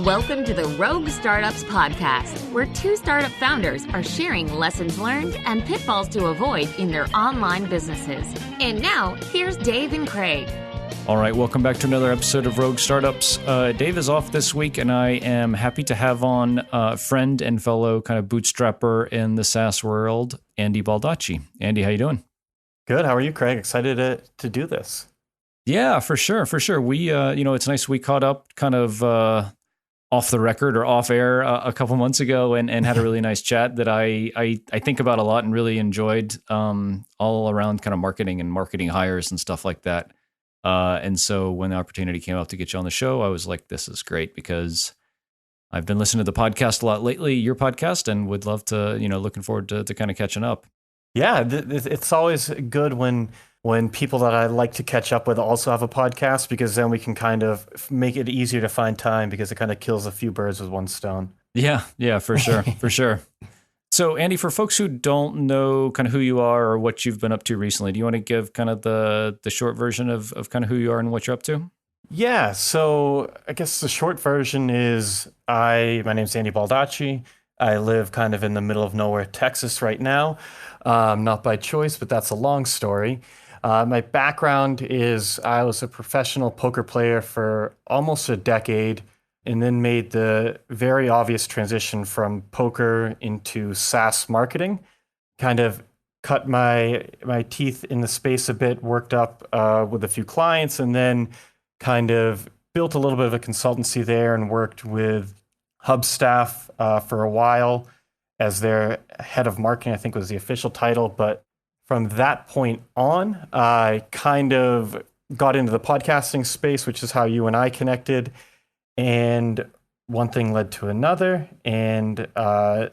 Welcome to the Rogue Startups Podcast, where two startup founders are sharing lessons learned and pitfalls to avoid in their online businesses. And now, here's Dave and Craig. All right, welcome back to another episode of Rogue Startups. Dave is off this week, and I am happy to have on a friend and fellow kind of bootstrapper in the SaaS world, Andy Baldacci. Andy, how you doing? Good. How are you, Craig? Excited to do this. Yeah, for sure. We, it's nice we caught up kind of off the record or off air a couple months ago and had a really nice chat that I think about a lot and really enjoyed all around kind of marketing and marketing hires and stuff like that. And so when the opportunity came up to get you on the show, I was like, this is great because I've been listening to the podcast a lot lately, your podcast, and would love to, looking forward to kind of catching up. Yeah, it's always good when people that I like to catch up with also have a podcast, because then we can kind of make it easier to find time because it kind of kills a few birds with one stone. Yeah, for sure, for sure. So, Andy, for folks who don't know kind of who you are or what you've been up to recently, do you want to give kind of the short version of kind of who you are and what you're up to? Yeah, so I guess the short version is my name's Andy Baldacci. I live kind of in the middle of nowhere, Texas right now. Not by choice, but that's a long story. My background is I was a professional poker player for almost a decade, and then made the very obvious transition from poker into SaaS marketing. Kind of cut my teeth in the space a bit, worked up with a few clients, and then kind of built a little bit of a consultancy there and worked with Hub staff for a while as their head of marketing, I think was the official title. But from that point on, I kind of got into the podcasting space, which is how you and I connected. And one thing led to another, and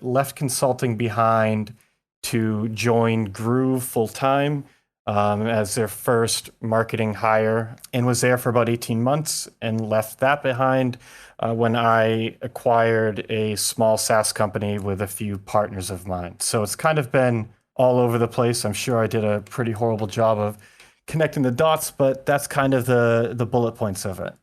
left consulting behind to join Groove full-time as their first marketing hire, and was there for about 18 months and left that behind when I acquired a small SaaS company with a few partners of mine. So it's kind of been all over the place. I'm sure I did a pretty horrible job of connecting the dots, but that's kind of the bullet points of it.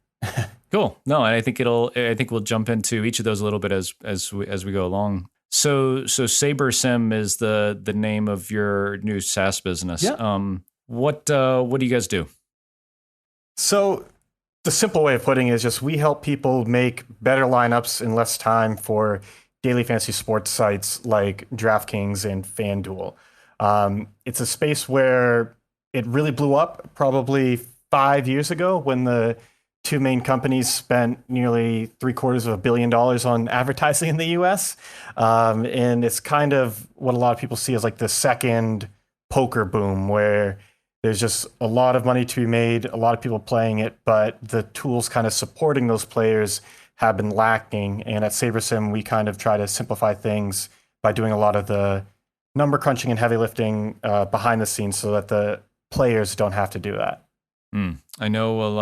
Cool. No, and I think we'll jump into each of those a little bit as we go along. So SaberSim is the name of your new SaaS business. Yeah. What do you guys do? So the simple way of putting it is just we help people make better lineups in less time for daily fantasy sports sites like DraftKings and FanDuel. It's a space where it really blew up probably 5 years ago when the two main companies spent nearly $750 million on advertising in the US. And it's kind of what a lot of people see as like the second poker boom, where there's just a lot of money to be made, a lot of people playing it, but the tools kind of supporting those players have been lacking. And at SaberSim, we kind of try to simplify things by doing a lot of the number crunching and heavy lifting behind the scenes so that the players don't have to do that. I know,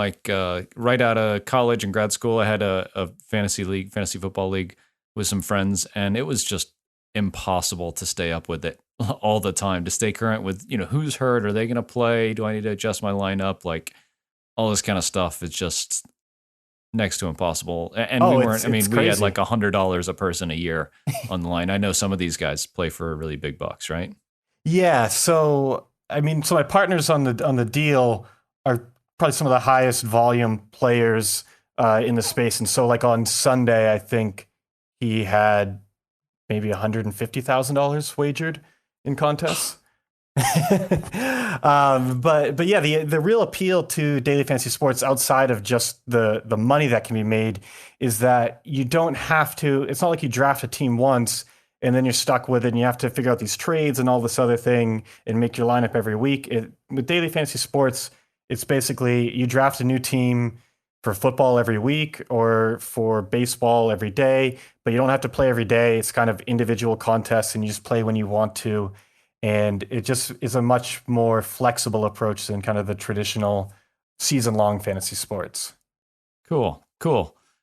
right out of college and grad school, I had a fantasy football league with some friends, and it was just impossible to stay up with it all the time, to stay current with, who's hurt, are they going to play, do I need to adjust my lineup, like all this kind of stuff is just next to impossible. And we had like $100 a person a year on the line. I know some of these guys play for really big bucks, right? Yeah. So my partners on the deal are probably some of the highest volume players in the space. And so like on Sunday, I think he had maybe $150,000 wagered in contests. But yeah, the real appeal to daily fantasy sports outside of just the money that can be made is that you don't have to, it's not like you draft a team once and then you're stuck with it and you have to figure out these trades and all this other thing and make your lineup every week. With daily fantasy sports, it's basically you draft a new team for football every week or for baseball every day, but you don't have to play every day. It's kind of individual contests and you just play when you want to. And it just is a much more flexible approach than kind of the traditional season-long fantasy sports. Cool.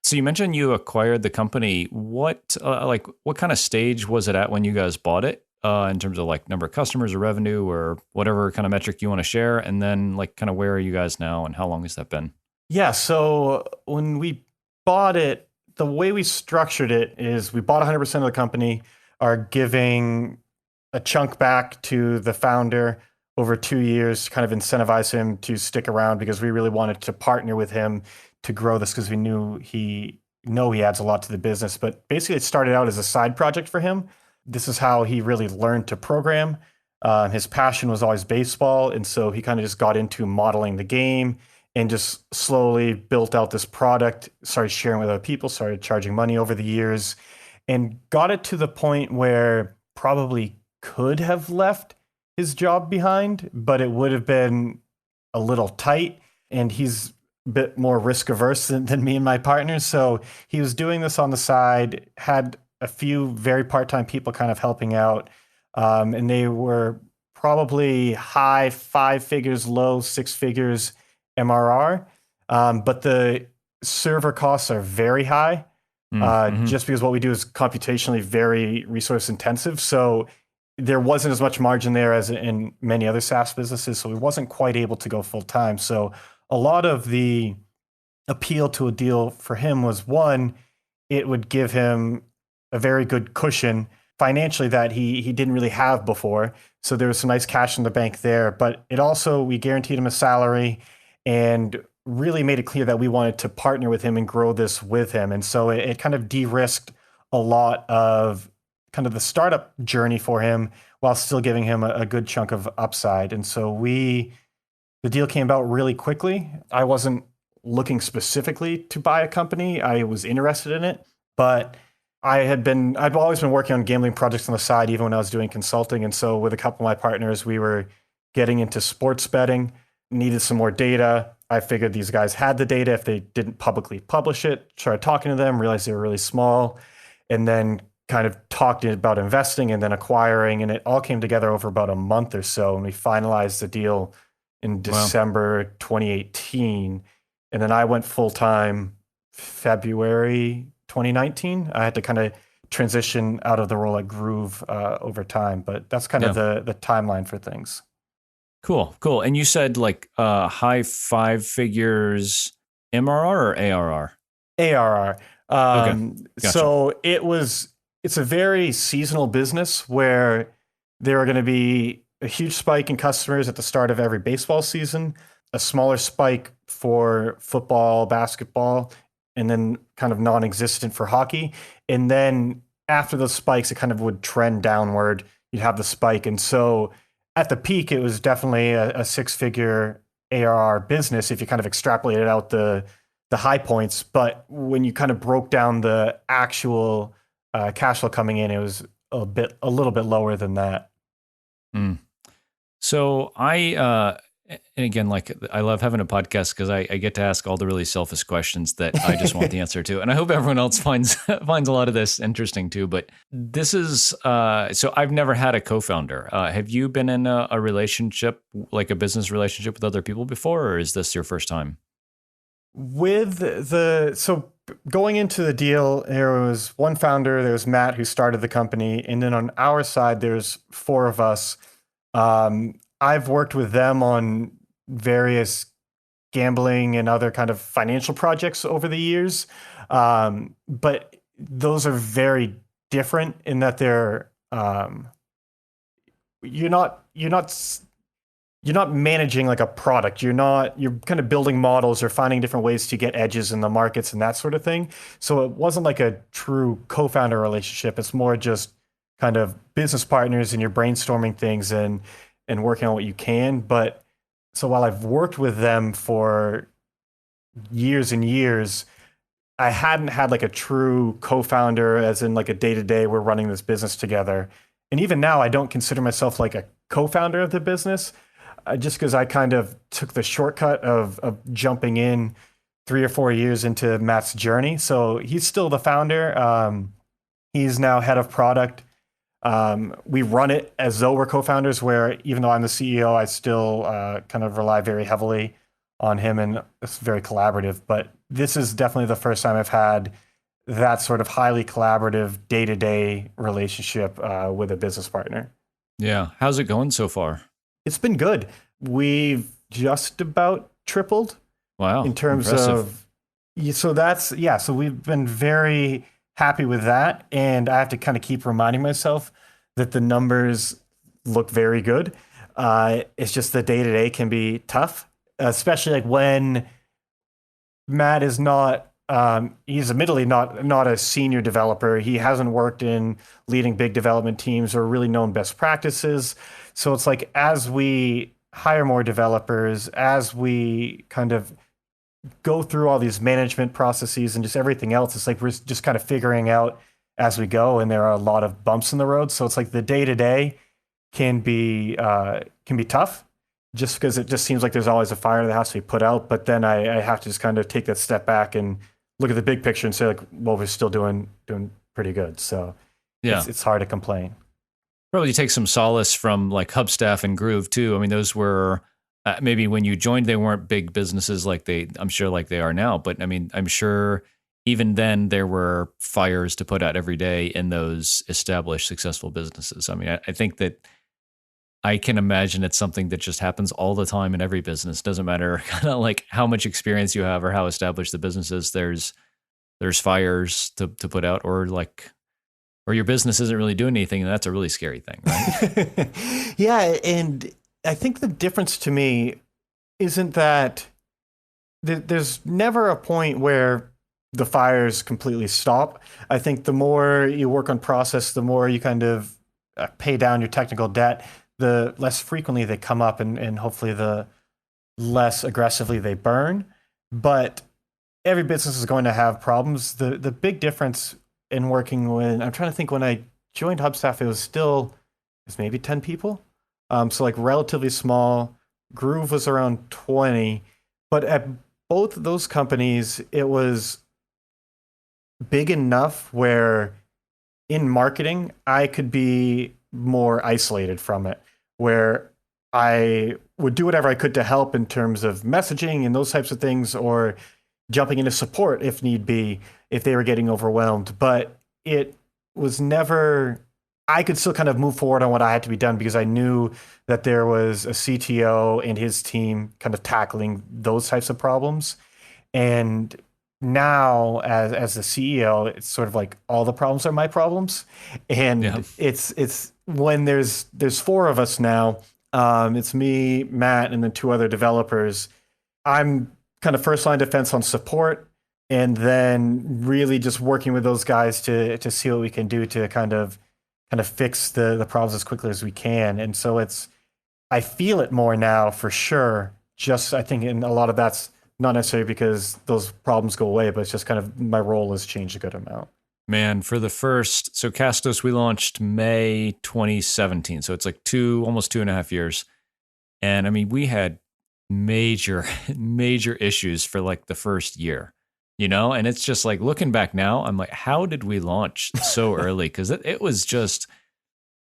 So you mentioned you acquired the company. What kind of stage was it at when you guys bought it? In terms of like number of customers or revenue or whatever kind of metric you want to share? And then like kind of where are you guys now and how long has that been? Yeah, so when we bought it, the way we structured it is we bought 100% of the company, are giving a chunk back to the founder over 2 years to kind of incentivize him to stick around because we really wanted to partner with him to grow this because we knew he adds a lot to the business. But basically it started out as a side project for him. This is how he really learned to program. His passion was always baseball. And so he kind of just got into modeling the game and just slowly built out this product, started sharing with other people, started charging money over the years, and got it to the point where probably could have left his job behind, but it would have been a little tight. And he's a bit more risk averse than me and my partners. So he was doing this on the side, had a few very part-time people kind of helping out. And they were probably high 5 figures, low 6 figures MRR. But the server costs are very high. Just because what we do is computationally very resource intensive. So there wasn't as much margin there as in many other SaaS businesses. So we wasn't quite able to go full time. So a lot of the appeal to a deal for him was, one, it would give him a very good cushion financially that he didn't really have before. So there was some nice cash in the bank there, but it also, we guaranteed him a salary and really made it clear that we wanted to partner with him and grow this with him. And so it kind of de-risked a lot of kind of the startup journey for him while still giving him a good chunk of upside. And so the deal came about really quickly. I wasn't looking specifically to buy a company. I was interested in it, but I've always been working on gambling projects on the side, even when I was doing consulting. And so with a couple of my partners, we were getting into sports betting, needed some more data. I figured these guys had the data if they didn't publicly publish it. Started talking to them, realized they were really small, and then kind of talked about investing and then acquiring. And it all came together over about a month or so. And we finalized the deal in December 2018. And then I went full-time February 2019. I had to kind of transition out of the role at Groove over time, but that's kind of the timeline for things. Cool. And you said like high 5 figures MRR or ARR? ARR. Okay. Gotcha. So it's a very seasonal business where there are going to be a huge spike in customers at the start of every baseball season, a smaller spike for football, basketball, and then kind of non-existent for hockey. And then after those spikes, it kind of would trend downward. You'd have the spike. And so at the peak, it was definitely a 6-figure ARR business if you kind of extrapolated out the high points. But when you kind of broke down the actual cash flow coming in, it was a little bit lower than that. So and again, like I love having a podcast because I get to ask all the really selfish questions that I just want the answer to. And I hope everyone else finds a lot of this interesting too. But this is, so I've never had a co-founder. Have you been in a relationship, like a business relationship with other people before, or is this your first time? So going into the deal, there was one founder, there was Matt who started the company. And then on our side, there's 4 of us. I've worked with them on various gambling and other kind of financial projects over the years. But those are very different in that they're, you're not managing like a product. You're kind of building models or finding different ways to get edges in the markets and that sort of thing. So it wasn't like a true co-founder relationship. It's more just kind of business partners and you're brainstorming things and working on what you can. But so while I've worked with them for years and years, I hadn't had like a true co-founder as in like a day-to-day, we're running this business together. And even now I don't consider myself like a co-founder of the business just because I kind of took the shortcut of jumping in 3 or 4 years into Matt's journey. So he's still the founder. He's now head of product. We run it as though we're co-founders, where even though I'm the CEO, I still kind of rely very heavily on him, and it's very collaborative. But this is definitely the first time I've had that sort of highly collaborative day-to-day relationship with a business partner. Yeah. How's it going so far? It's been good. We've just about tripled. Wow. In terms impressive. of So we've been very happy with that. And I have to kind of keep reminding myself that the numbers look very good. It's just the day to day can be tough, especially like when Matt is not. He's admittedly not a senior developer. He hasn't worked in leading big development teams or really known best practices. So it's like as we hire more developers, as we kind of go through all these management processes and just everything else, it's like we're just kind of figuring out as we go, and there are a lot of bumps in the road. So it's like the day to day can be tough, just because it just seems like there's always a fire that has to be put out. But then I have to just kind of take that step back and look at the big picture and say like, well, we're still doing pretty good. So Yeah. it's hard to complain. Probably take some solace from like Hubstaff and Groove too. I mean, those were maybe when you joined, they weren't big businesses I'm sure like they are now. But I mean, I'm sure even then there were fires to put out every day in those established, successful businesses. I mean, I think that I can imagine it's something that just happens all the time in every business. Doesn't matter kind of like how much experience you have or how established the business is. There's fires to put out, or your business isn't really doing anything, and that's a really scary thing, right? Yeah, and I think the difference to me isn't that there's never a point where the fires completely stop. I think the more you work on process, the more you kind of pay down your technical debt, the less frequently they come up, and hopefully the less aggressively they burn. But every business is going to have problems. The big difference in working I'm trying to think, when I joined Hubstaff, it was maybe 10 people. So like relatively small. Groove was around 20. But at both of those companies, it was big enough where in marketing, I could be more isolated from it, where I would do whatever I could to help in terms of messaging and those types of things, or jumping into support if need be, if they were getting overwhelmed. But it was never, I could still kind of move forward on what I had to be done because I knew that there was a CTO and his team kind of tackling those types of problems. And now as the CEO, it's sort of like all the problems are my problems. And Yeah. it's when there's four of us now, it's me, Matt, and then two other developers. I'm kind of first line defense on support, and then really just working with those guys to see what we can do to kind of fix the problems as quickly as we can. And so I feel it more now for sure. Just I think in a lot of that's not necessarily because those problems go away, but it's just kind of my role has changed a good amount. Man, so Castos, we launched May 2017. So it's like almost 2.5 years. And I mean, we had major issues for like the first year, and it's just like looking back now, I'm like, how did we launch so early? Because it was just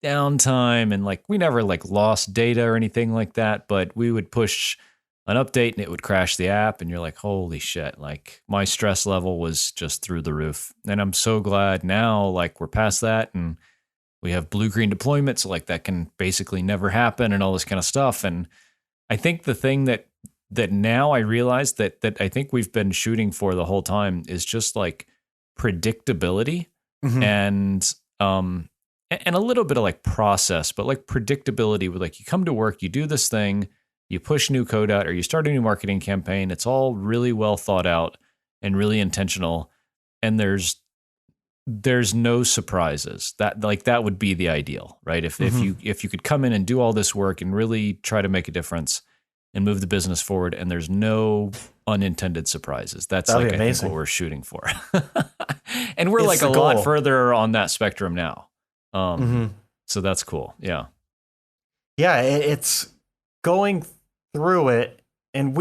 downtime, and like we never like lost data or anything like that, but we would push an update and it would crash the app, and you're like, holy shit, like my stress level was just through the roof. And I'm so glad now, like we're past that, and we have blue-green deployments, so like that can basically never happen and all this kind of stuff. And I think the thing that now I realize that I think we've been shooting for the whole time is just like predictability. Mm-hmm. and a little bit of like process, but like predictability with like you come to work, you do this thing, you push new code out, or you start a new marketing campaign. It's all really well thought out and really intentional, and there's no surprises. That would be the ideal, right? If you could come in and do all this work and really try to make a difference and move the business forward, and there's no unintended surprises. That'd like I think what we're shooting for. And we're like a lot further on that spectrum now. So that's cool. Yeah. Yeah, it's going through it, and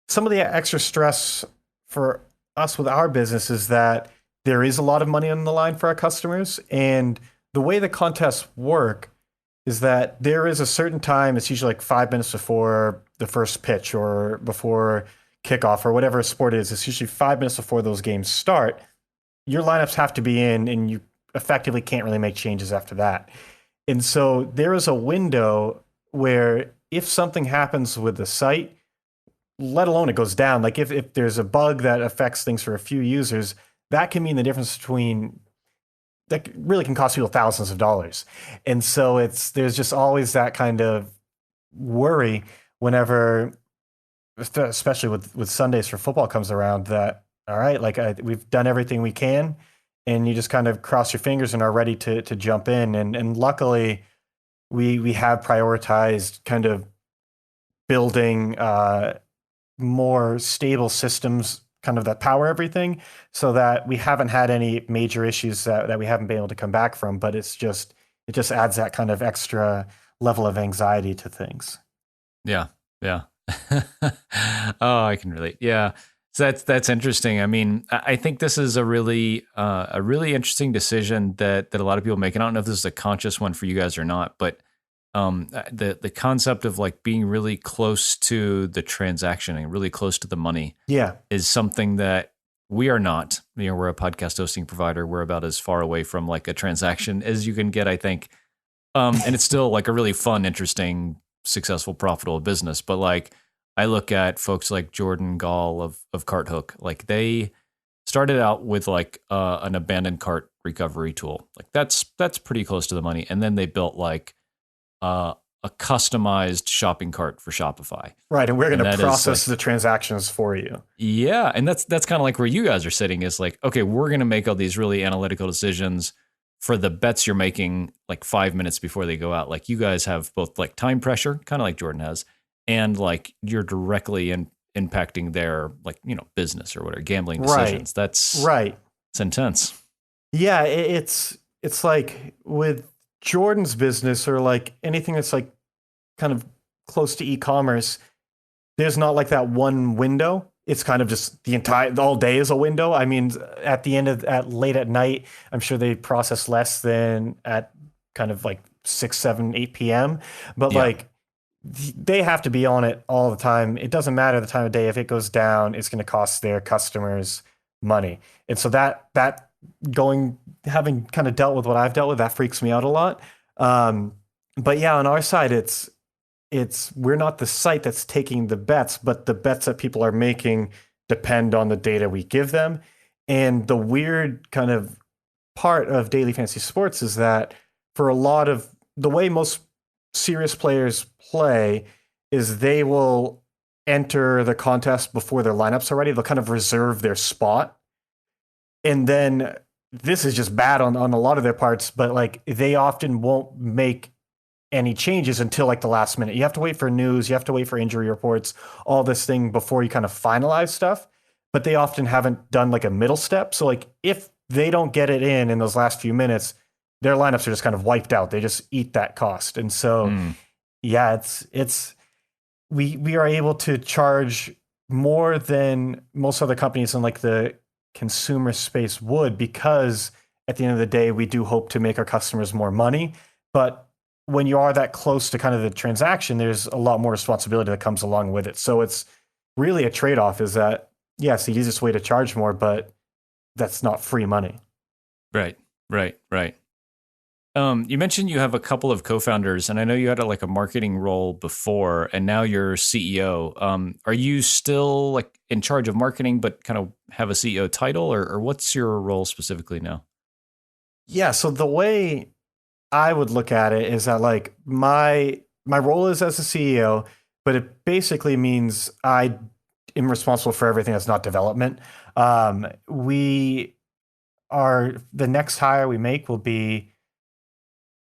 some of the extra stress for us with our business is that there is a lot of money on the line for our customers. And the way the contests work is that there is a certain time, it's usually like 5 minutes before the first pitch or before kickoff or whatever sport it is. It's usually 5 minutes before those games start. Your lineups have to be in, and you effectively can't really make changes after that. And so there is a window where if something happens with the site, let alone it goes down. Like if there's a bug that affects things for a few users, that can mean the difference between that really can cost people thousands of dollars. And so there's just always that kind of worry whenever, especially with Sundays for football comes around, that, all right, like we've done everything we can, and you just kind of cross your fingers and are ready to jump in. And luckily we have prioritized kind of building more stable systems kind of that power everything, so that we haven't had any major issues that we haven't been able to come back from. But it just adds that kind of extra level of anxiety to things. Yeah. Yeah. Oh, I can relate. Yeah. So that's interesting. I mean, I think this is a really interesting decision that a lot of people make. And I don't know if this is a conscious one for you guys or not, but the concept of like being really close to the transaction and really close to the money, is something that we are not. You know, we're a podcast hosting provider. We're about as far away from like a transaction as you can get, I think. And it's still like a really fun, interesting, successful, profitable business. But like, I look at folks like Jordan Gall of CartHook, like they started out with like an abandoned cart recovery tool. Like that's pretty close to the money. And then they built like a customized shopping cart for Shopify. Right. And we're going to process the transactions for you. Yeah. And that's kind of like where you guys are sitting, is like, okay, we're going to make all these really analytical decisions for the bets you're making like 5 minutes before they go out. Like you guys have both like time pressure, kind of like Jordan has, and like you're directly impacting their like, you know, business or whatever, gambling decisions. Right. That's right. It's intense. Yeah. It's like with Jordan's business, or like anything that's like kind of close to e-commerce, there's not like that one window. It's kind of just all day is a window. I mean, at the end at late at night, I'm sure they process less than at kind of like 6, 7, 8 p.m. But like they have to be on it all the time. It doesn't matter the time of day. If it goes down, it's going to cost their customers money. And so that having kind of dealt with what I've dealt with, that freaks me out a lot. But yeah, on our side, we're not the site that's taking the bets, but the bets that people are making depend on the data we give them. And the weird kind of part of daily fantasy sports is that for a lot of the way most serious players play is they will enter the contest before their lineups are ready. They'll kind of reserve their spot. And then this is just bad on a lot of their parts, but like they often won't make any changes until like the last minute. You have to wait for news, you have to wait for injury reports, all this thing before you kind of finalize stuff. But they often haven't done like a middle step. So like if they don't get it in those last few minutes, their lineups are just kind of wiped out. They just eat that cost. And so yeah, we are able to charge more than most other companies in like the consumer space would, because at the end of the day, we do hope to make our customers more money. But when you are that close to kind of the transaction, there's a lot more responsibility that comes along with it. So it's really a trade-off, is that, yes, the easiest way to charge more, but that's not free money. Right. You mentioned you have a couple of co-founders, and I know you had a marketing role before, and now you're CEO. Are you still like in charge of marketing, but kind of have a CEO title, or what's your role specifically now? Yeah. So the way I would look at it is that like my role is as a CEO, but it basically means I am responsible for everything that's not development. The next hire we make will be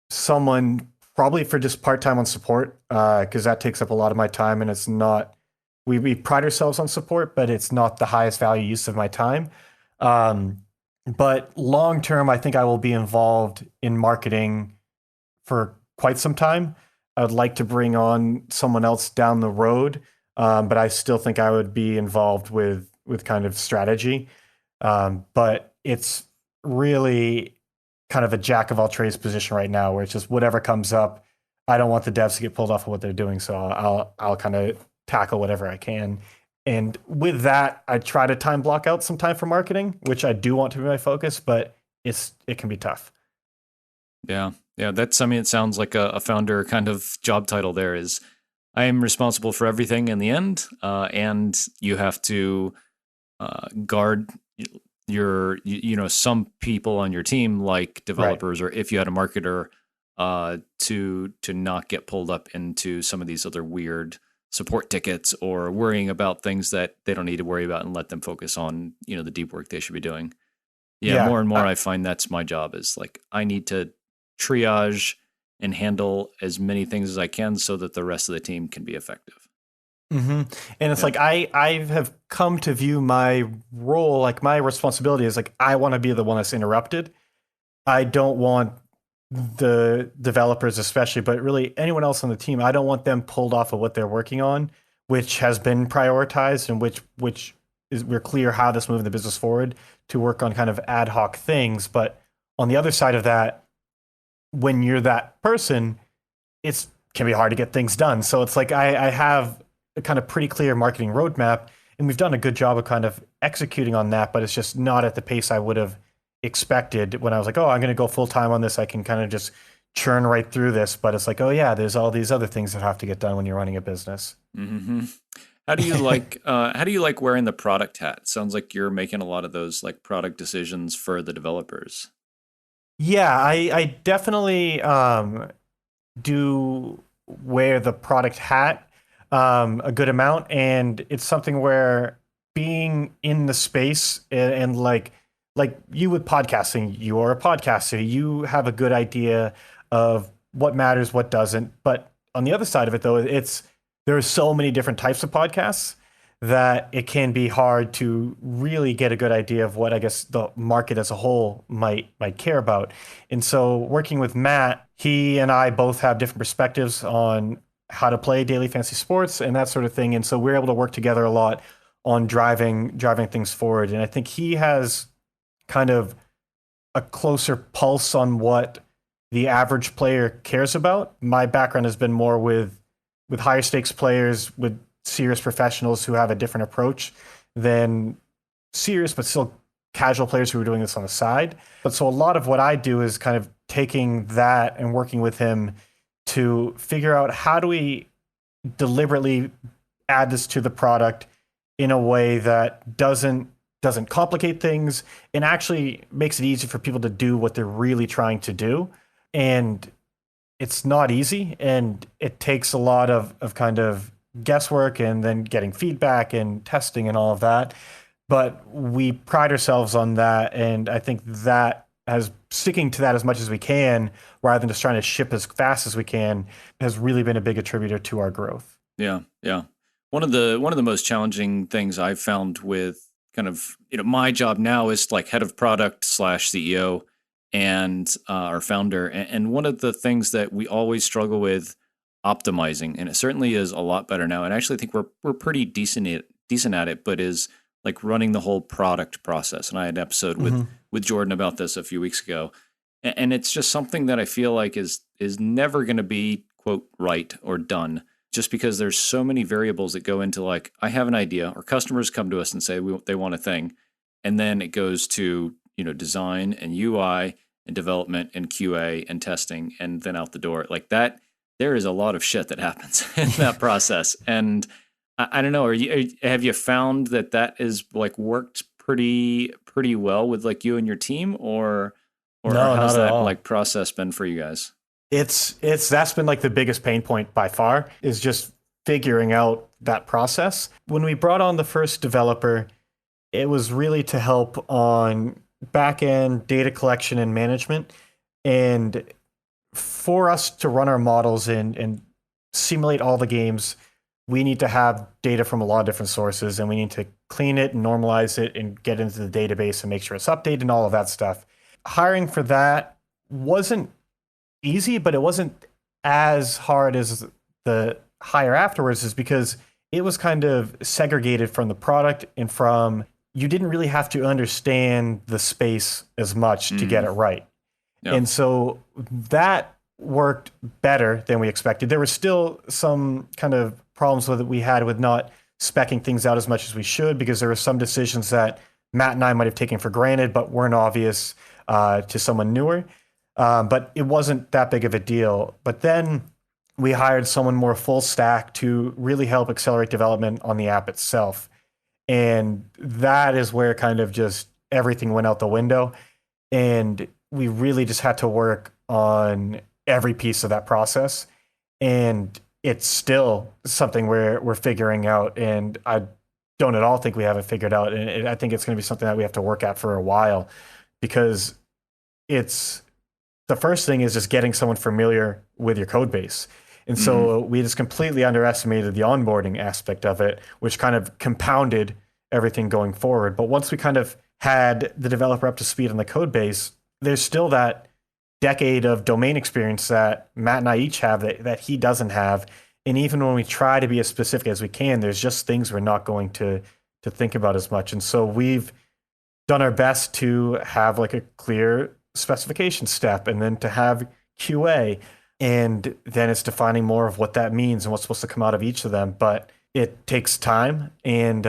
someone probably for just part-time on support, because that takes up a lot of my time, and it's not, we pride ourselves on support, but it's not the highest value use of my time. But long-term, I think I will be involved in marketing for quite some time. I would like to bring on someone else down the road, but I still think I would be involved with kind of strategy. But it's really kind of a jack of all trades position right now, where it's just whatever comes up. I don't want the devs to get pulled off of what they're doing, so I'll kind of tackle whatever I can. And with that, I try to time block out some time for marketing, which I do want to be my focus, but it can be tough. Yeah. It sounds like a founder kind of job title there, is I am responsible for everything in the end, and you have to guard some people on your team, like developers, or if you had a marketer, to not get pulled up into some of these other weird support tickets or worrying about things that they don't need to worry about, and let them focus on the deep work they should be doing. More and more I find that's my job, is like I need to triage and handle as many things as I can so that the rest of the team can be effective. Mm-hmm. And it's like I have come to view my role, like my responsibility is like I want to be the one that's interrupted. I don't want the developers especially, but really anyone else on the team, I don't want them pulled off of what they're working on, which has been prioritized and which is we're clear how this moving the business forward to work on kind of ad hoc things. But on the other side of that, when you're that person, it can be hard to get things done. So it's like I have a kind of pretty clear marketing roadmap, and we've done a good job of kind of executing on that, but it's just not at the pace I would have expected when I was like, oh, I'm going to go full time on this. I can kind of just churn right through this. But it's like, oh yeah, there's all these other things that have to get done when you're running a business. Mm-hmm. How do you like wearing the product hat? It sounds like you're making a lot of those like product decisions for the developers. Yeah, I definitely do wear the product hat a good amount, and it's something where being in the space and like you with podcasting, you are a podcaster, you have a good idea of what matters, what doesn't. But on the other side of it, though, there are so many different types of podcasts that it can be hard to really get a good idea of what I guess the market as a whole might care about. And so working with Matt, he and I both have different perspectives on how to play daily fantasy sports and that sort of thing. And so we're able to work together a lot on driving things forward. And I think he has kind of a closer pulse on what the average player cares about. My background has been more with higher stakes players, with serious professionals who have a different approach than serious but still casual players who are doing this on the side. But so a lot of what I do is kind of taking that and working with him to figure out how do we deliberately add this to the product in a way that doesn't complicate things and actually makes it easy for people to do what they're really trying to do. And it's not easy, and it takes a lot of kind of guesswork and then getting feedback and testing and all of that. But we pride ourselves on that, and I think that as sticking to that as much as we can, rather than just trying to ship as fast as we can, has really been a big attributor to our growth. Yeah. One of the most challenging things I've found with kind of my job now is like head of product / CEO and our founder. And one of the things that we always struggle with optimizing, and it certainly is a lot better now, and I actually think we're pretty decent at it, but is like running the whole product process. And I had an episode with Jordan about this a few weeks ago. And it's just something that I feel like is never going to be, quote, right or done, just because there's so many variables that go into like, I have an idea, or customers come to us and say they want a thing. And then it goes to, design and UI and development and QA and testing, and then out the door like that. There is a lot of shit that happens in that process. And I don't know, have you found that is like worked pretty well with like you and your team, or no, how's that like process been for you guys? That's been like the biggest pain point by far, is just figuring out that process. When we brought on the first developer, it was really to help on back-end data collection and management. And for us to run our models and simulate all the games, we need to have data from a lot of different sources, and we need to clean it and normalize it and get into the database and make sure it's updated and all of that stuff. Hiring for that wasn't easy, but it wasn't as hard as the hire afterwards, is because it was kind of segregated from the product and from, you didn't really have to understand the space as much to get it right. Yep. And so that worked better than we expected. There were still some kind of problems with it we had with not speccing things out as much as we should, because there were some decisions that Matt and I might have taken for granted but weren't obvious to someone newer. But it wasn't that big of a deal. But then we hired someone more full stack to really help accelerate development on the app itself. And that is where kind of just everything went out the window. And we really just had to work on every piece of that process. And it's still something we're figuring out. And I don't at all think we have it figured out. And I think it's going to be something that we have to work at for a while, because it's the first thing is just getting someone familiar with your code base. And so we just completely underestimated the onboarding aspect of it, which kind of compounded everything going forward. But once we kind of had the developer up to speed on the code base, there's still that decade of domain experience that Matt and I each have that he doesn't have. And even when we try to be as specific as we can, there's just things we're not going to think about as much. And so we've done our best to have like a clear specification step, and then to have QA. And then it's defining more of what that means and what's supposed to come out of each of them. But it takes time. And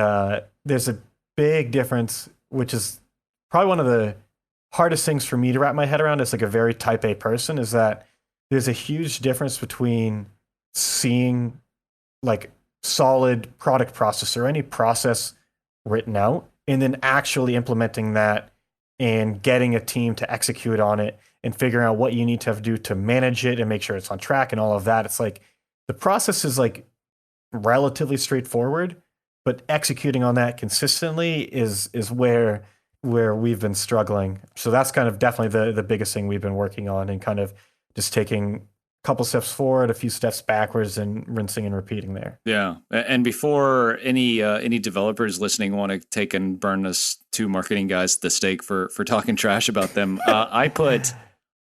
there's a big difference, which is probably one of the hardest things for me to wrap my head around as like a very type A person, is that there's a huge difference between seeing like solid product process or any process written out, and then actually implementing that and getting a team to execute on it and figuring out what you need to do to manage it and make sure it's on track and all of that. It's like the process is like relatively straightforward, but executing on that consistently is where we've been struggling. So that's kind of definitely the biggest thing we've been working on, and kind of just taking a couple steps forward, a few steps backwards, and rinsing and repeating there. Yeah. And before any developers listening want to take and burn us two marketing guys at the stake for talking trash about them, I put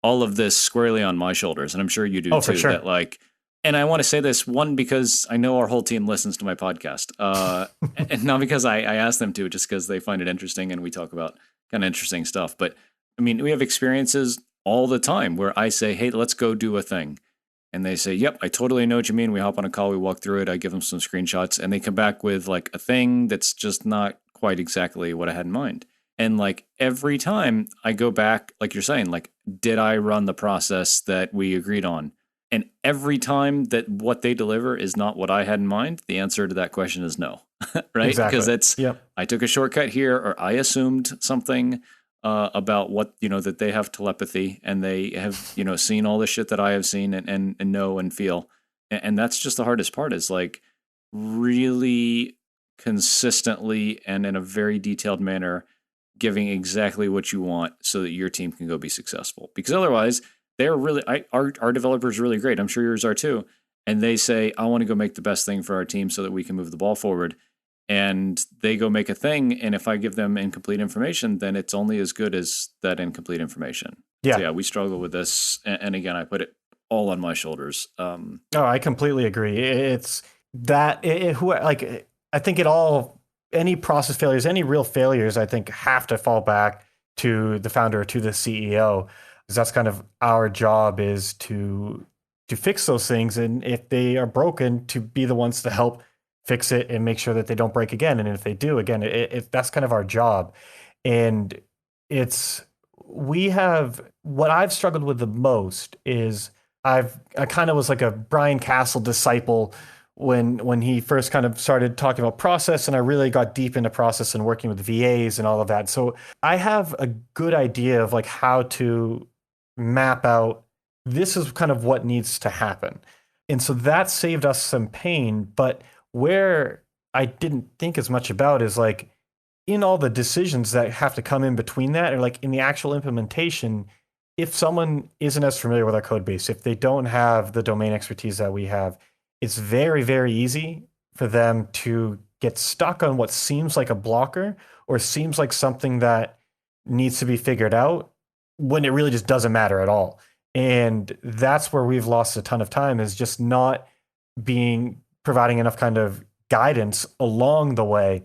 all of this squarely on my shoulders, and I'm sure you do too. For sure. That like, and I want to say this, one, because I know our whole team listens to my podcast, and not because I asked them to, just because they find it interesting and we talk about kind of interesting stuff. But I mean, we have experiences all the time where I say, hey, let's go do a thing. And they say, yep, I totally know what you mean. We hop on a call, we walk through it. I give them some screenshots, and they come back with like a thing that's just not quite exactly what I had in mind. And like every time I go back, like you're saying, like, did I run the process that we agreed on? And every time that what they deliver is not what I had in mind, the answer to that question is no, right? Exactly. Because it's, I took a shortcut here, or I assumed something about what, that they have telepathy and they have, seen all the shit that I have seen and know and feel. And that's just the hardest part, is like really consistently and in a very detailed manner giving exactly what you want so that your team can go be successful. Because otherwise, they're really, our developers are really great. I'm sure yours are too. And they say, I want to go make the best thing for our team so that we can move the ball forward. And they go make a thing. And if I give them incomplete information, then it's only as good as that incomplete information. Yeah. So yeah, we struggle with this. And again, I put it all on my shoulders. Oh, I completely agree. It's that, I think any process failures, any real failures, I think have to fall back to the founder or to the CEO. Because that's kind of our job, is to fix those things. And if they are broken, to be the ones to help fix it and make sure that they don't break again. And if they do, again, that's kind of our job. And what I've struggled with the most is I kind of was like a Brian Castle disciple when he first kind of started talking about process, and I really got deep into process and working with VAs and all of that. So I have a good idea of like how to map out, this is kind of what needs to happen. And so that saved us some pain. But where I didn't think as much about is like in all the decisions that have to come in between that, or like in the actual implementation, if someone isn't as familiar with our code base, if they don't have the domain expertise that we have, it's very, very easy for them to get stuck on what seems like a blocker or seems like something that needs to be figured out when it really just doesn't matter at all. And that's where we've lost a ton of time, is just not providing enough kind of guidance along the way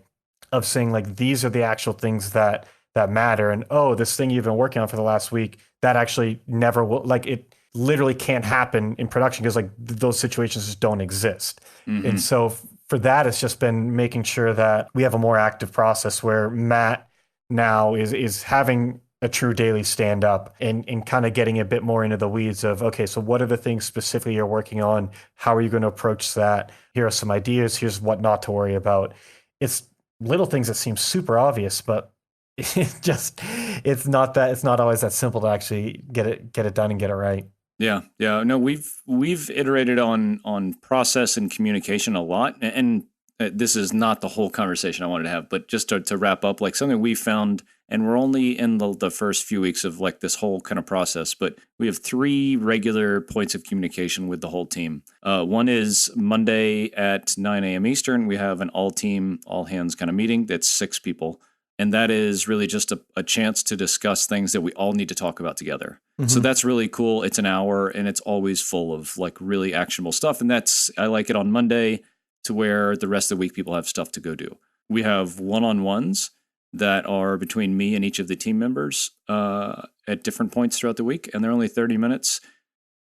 of saying like, these are the actual things that matter. And, oh, this thing you've been working on for the last week, that actually never will, like it literally can't happen in production because like those situations just don't exist. Mm-hmm. And so for that, it's just been making sure that we have a more active process where Matt now is having a true daily stand up and kind of getting a bit more into the weeds of, okay, so what are the things specifically you're working on? How are you going to approach that? Here are some ideas. Here's what not to worry about. It's little things that seem super obvious, but it's not always that simple to actually get it done and get it right. Yeah. No, we've iterated on process and communication a lot, and this is not the whole conversation I wanted to have, but just to wrap up, like something we found, and we're only in the first few weeks of like this whole kind of process, but we have 3 regular points of communication with the whole team. One is Monday at 9 a.m. Eastern. We have an all team, all hands kind of meeting. That's 6 people. And that is really just a chance to discuss things that we all need to talk about together. Mm-hmm. So that's really cool. It's an hour and it's always full of like really actionable stuff. And I like it on Monday to where the rest of the week people have stuff to go do. We have one-on-ones that are between me and each of the team members at different points throughout the week. And they're only 30 minutes.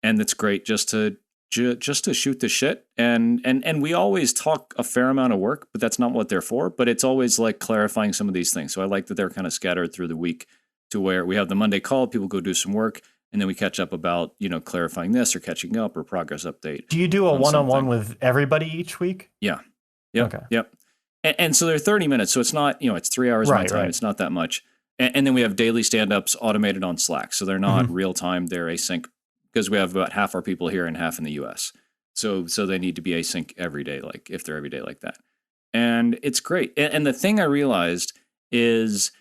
And it's great just to shoot the shit. And we always talk a fair amount of work, but that's not what they're for. But it's always like clarifying some of these things. So I like that they're kind of scattered through the week to where we have the Monday call, people go do some work, and then we catch up about, clarifying this or catching up or progress update. Do you do a one-on-one with everybody each week? Yeah. Yep. Okay. Yep. And so they're 30 minutes. So it's not, it's 3 hours my time. Right. It's not that much. And then we have daily stand-ups automated on Slack. So they're not real time, they're async, because we have about half our people here and half in the US. So they need to be async every day, like if they're every day like that. And it's great. And the thing I realized is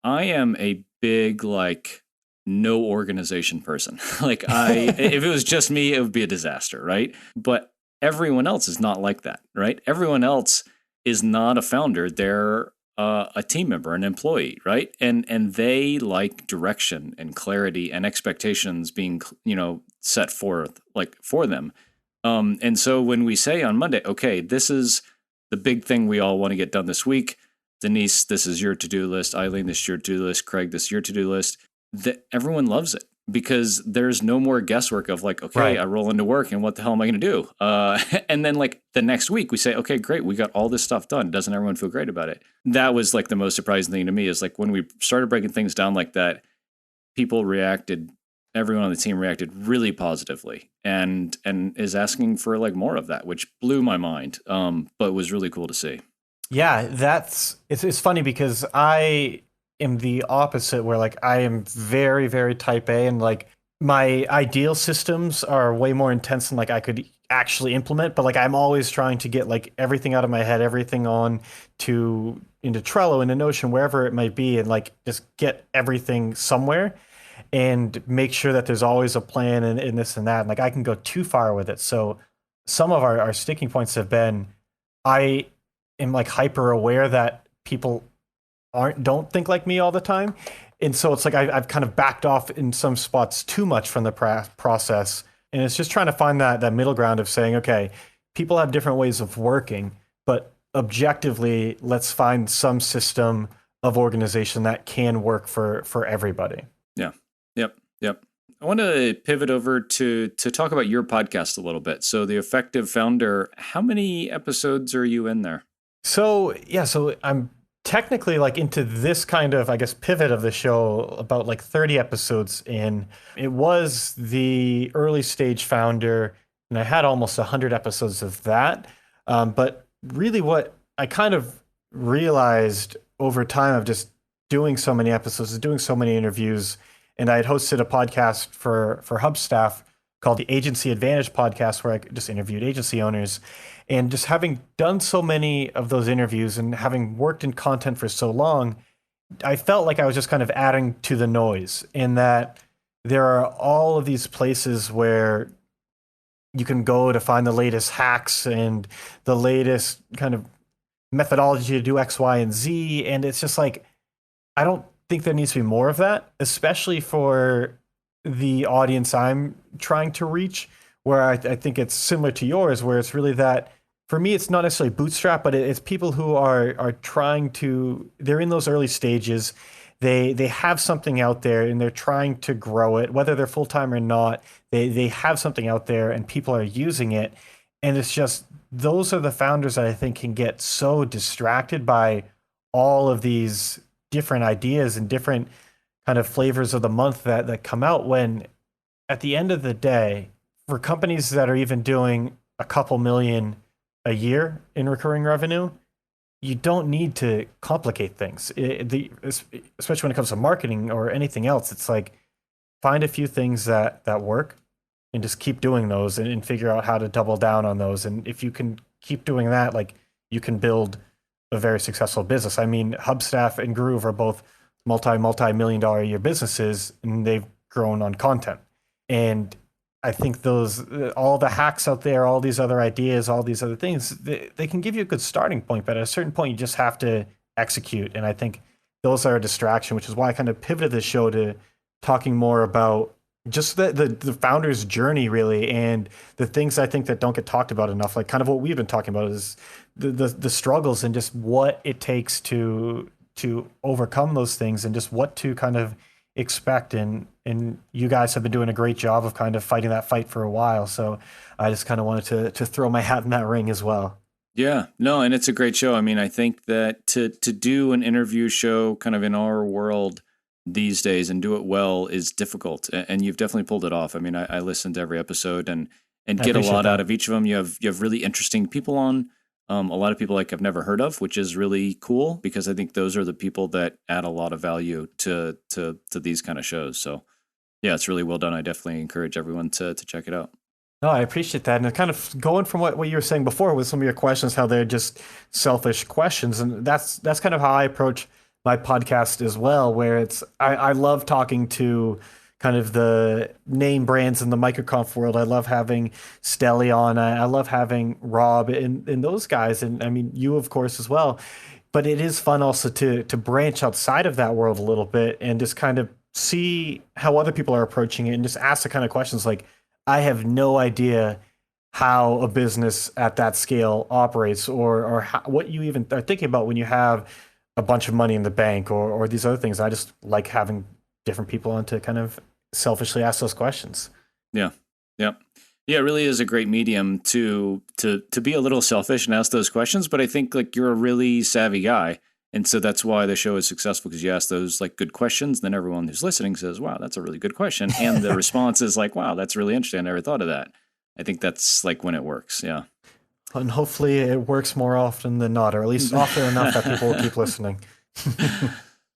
I am a big, like, no organization person. Like if it was just me, it would be a disaster, right? But everyone else is not like that, right? Everyone else is not a founder. They're a team member, an employee, right? And they like direction and clarity and expectations being, set forth like for them. And so when we say on Monday, okay, this is the big thing we all want to get done this week. Denise, this is your to-do list. Eileen, this is your to-do list. Craig, this is your to-do list. Everyone loves it because there's no more guesswork of like, okay, right. I roll into work and what the hell am I going to do? And then like the next week we say, okay, great. We got all this stuff done. Doesn't everyone feel great about it? That was like the most surprising thing to me is like when we started breaking things down like that, everyone on the team reacted really positively and is asking for like more of that, which blew my mind. But was really cool to see. Yeah, it's funny because I am the opposite where like I am very, very type A and like my ideal systems are way more intense than like I could actually implement, but like I'm always trying to get like everything out of my head, everything into Trello, into Notion, wherever it might be, and like just get everything somewhere and make sure that there's always a plan and this and that. And like I can go too far with it. So some of our sticking points have been I am like hyper aware that people don't think like me all the time. And so it's like I've kind of backed off in some spots too much from the process. And it's just trying to find that middle ground of saying, okay, people have different ways of working, but objectively, let's find some system of organization that can work for everybody. Yeah. Yep. I want to pivot over to talk about your podcast a little bit. So The Effective Founder, how many episodes are you in there? So I'm technically like into this kind of, I guess, pivot of the show about like 30 episodes in. It was the early stage founder, and I had almost 100 episodes of that. But really what I kind of realized over time of just doing so many episodes, doing so many interviews, and I had hosted a podcast for Hub staff called the Agency Advantage podcast, where I just interviewed agency owners. And just having done so many of those interviews and having worked in content for so long, I felt like I was just kind of adding to the noise in that there are all of these places where you can go to find the latest hacks and the latest kind of methodology to do X, Y, and Z. And it's just like, I don't think there needs to be more of that, especially for the audience I'm trying to reach, where I think it's similar to yours, where it's really that, for me, it's not necessarily bootstrap, but it's people who are trying to, they're in those early stages. They have something out there and they're trying to grow it, whether they're full-time or not. They have something out there and people are using it. And it's just, those are the founders that I think can get so distracted by all of these different ideas and different kind of flavors of the month that come out, when at the end of the day, for companies that are even doing a couple million a year in recurring revenue, you don't need to complicate things. Especially when it comes to marketing or anything else, it's like find a few things that work and just keep doing those and figure out how to double down on those. And if you can keep doing that, like you can build a very successful business. I mean, Hubstaff and Groove are both multi-million dollar a year businesses, and they've grown on content. And I think all the hacks out there, all these other ideas, all these other things, they can give you a good starting point, but at a certain point, you just have to execute. And I think those are a distraction, which is why I kind of pivoted the show to talking more about just the founder's journey, really, and the things I think that don't get talked about enough. Like kind of what we've been talking about is the struggles and just what it takes to overcome those things, and just what to kind of expect. And you guys have been doing a great job of kind of fighting that fight for a while. So I just kind of wanted to throw my hat in that ring as well. Yeah, no, and it's a great show. I mean, I think that to do an interview show kind of in our world these days and do it well is difficult, and you've definitely pulled it off. I mean, I listened to every episode and get a lot out of each of them. You have really interesting people on, a lot of people like I've never heard of, which is really cool, because I think those are the people that add a lot of value to these kind of shows. So yeah, it's really well done. I definitely encourage everyone to check it out. No, I appreciate that. And kind of going from what you were saying before with some of your questions, how they're just selfish questions, and that's kind of how I approach my podcast as well, where I love talking to kind of the name brands in the microconf world. I love having Stelly on. I love having Rob and those guys. And I mean, you, of course, as well. But it is fun also to branch outside of that world a little bit and just kind of see how other people are approaching it and just ask the kind of questions like, I have no idea how a business at that scale operates, or what you even are thinking about when you have a bunch of money in the bank, or these other things. I just like having different people on to kind of selfishly ask those questions. Yeah. Yeah. Yeah, it really is a great medium to be a little selfish and ask those questions. But I think like you're a really savvy guy. And so that's why the show is successful, because you ask those like good questions. Then everyone who's listening says, wow, that's a really good question. And the response is like, wow, that's really interesting. I never thought of that. I think that's like when it works. Yeah. And hopefully it works more often than not, or at least often enough that people will keep listening.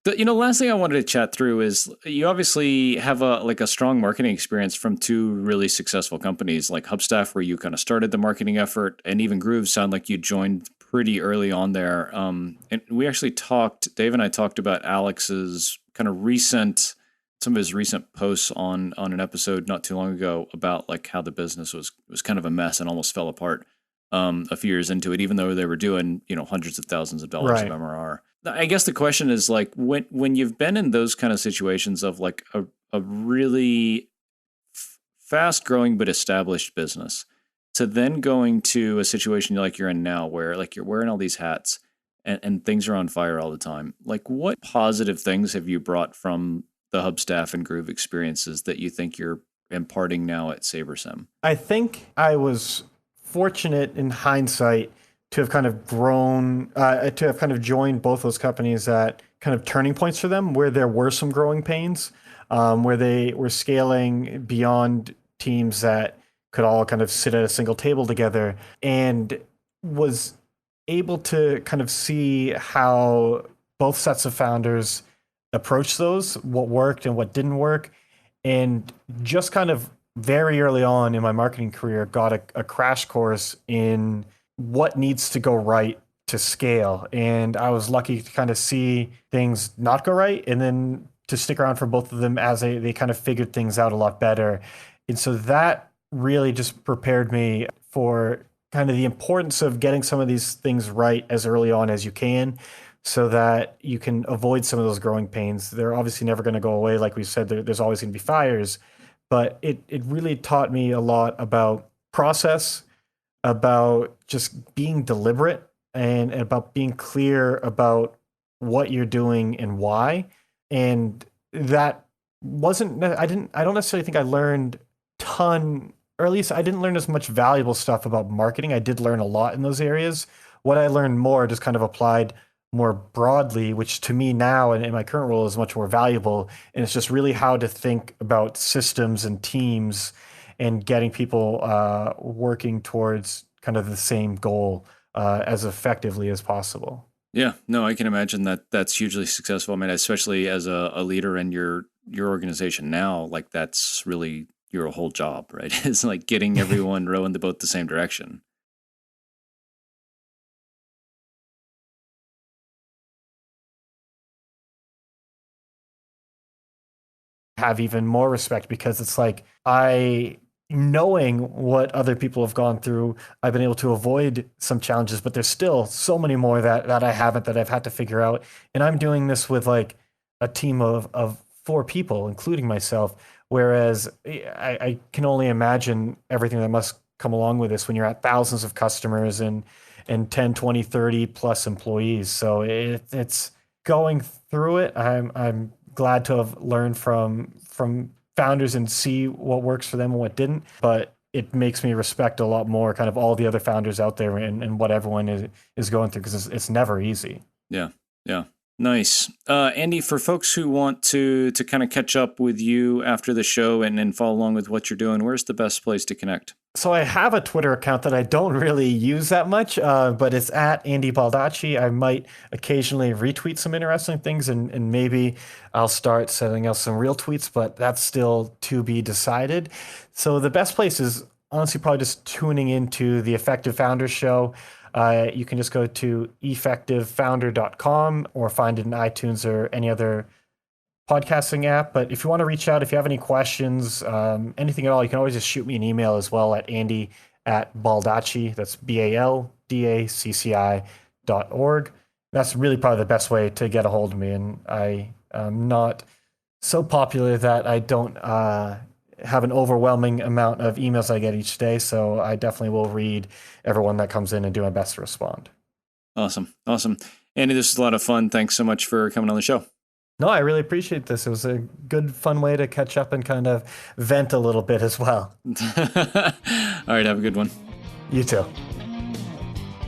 The last thing I wanted to chat through is you obviously have a strong marketing experience from two really successful companies like Hubstaff, where you kind of started the marketing effort, and even Groove sound like you joined pretty early on there. And we actually Dave and I talked about Alex's kind of some of his recent posts on an episode not too long ago about like how the business was kind of a mess and almost fell apart a few years into it, even though they were doing, hundreds of thousands of dollars of MRR. I guess the question is like when you've been in those kind of situations of like a really fast growing but established business, to then going to a situation like you're in now, where like you're wearing all these hats and things are on fire all the time. Like, what positive things have you brought from the Hubstaff and Groove experiences that you think you're imparting now at SaberSim? I think I was fortunate in hindsight to have kind of to have kind of joined both those companies at kind of turning points for them, where there were some growing pains, where they were scaling beyond teams that could all kind of sit at a single table together, and was able to kind of see how both sets of founders approach those, what worked and what didn't work. And just kind of very early on in my marketing career, got a crash course in what needs to go right to scale. And I was lucky to kind of see things not go right, and then to stick around for both of them as they kind of figured things out a lot better. And so that really just prepared me for kind of the importance of getting some of these things right as early on as you can, so that you can avoid some of those growing pains. They're obviously never going to go away. Like we said, there's always going to be fires, but it really taught me a lot about process, about just being deliberate, and about being clear about what you're doing and why. And that I don't necessarily think I learned ton, or at least I didn't learn as much valuable stuff about marketing. I did learn a lot in those areas. What I learned more just kind of applied more broadly, which to me now and in my current role is much more valuable. And it's just really how to think about systems and teams and getting people working towards kind of the same goal as effectively as possible. Yeah, no, I can imagine that that's hugely successful. I mean, especially as a leader in your organization now, like that's really your whole job, right? It's like getting everyone rowing the boat the same direction. Have even more respect because it's like knowing what other people have gone through, I've been able to avoid some challenges, but there's still so many more that I haven't, that I've had to figure out. And I'm doing this with like a team of 4 people, including myself. Whereas I can only imagine everything that must come along with this when you're at thousands of customers and 10, 20, 30 plus employees. So it's going through it. I'm glad to have learned from founders and see what works for them and what didn't, but it makes me respect a lot more kind of all the other founders out there and what everyone is going through, because it's never easy. Yeah. Nice. Andy, for folks who want to kind of catch up with you after the show and follow along with what you're doing, where's the best place to connect? So I have a Twitter account that I don't really use that much, but it's at Andy Baldacci. I might occasionally retweet some interesting things, and maybe I'll start sending out some real tweets, but that's still to be decided. So the best place is honestly probably just tuning into the Effective Founders Show. You can just go to effectivefounder.com or find it in iTunes or any other podcasting app. But if you want to reach out, if you have any questions, anything at all, you can always just shoot me an email as well at andy@baldacci. That's BALDACCI.org. That's really probably the best way to get a hold of me. And I am not so popular that I don't have an overwhelming amount of emails I get each day. So I definitely will read everyone that comes in and do my best to respond. Awesome. Andy, this is a lot of fun. Thanks so much for coming on the show. No, I really appreciate this. It was a good, fun way to catch up and kind of vent a little bit as well. All right, have a good one. You too.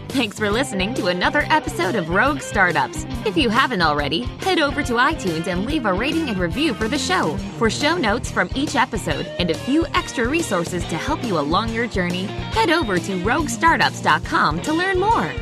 Thanks for listening to another episode of Rogue Startups. If you haven't already, head over to iTunes and leave a rating and review for the show. For show notes from each episode and a few extra resources to help you along your journey, head over to roguestartups.com to learn more.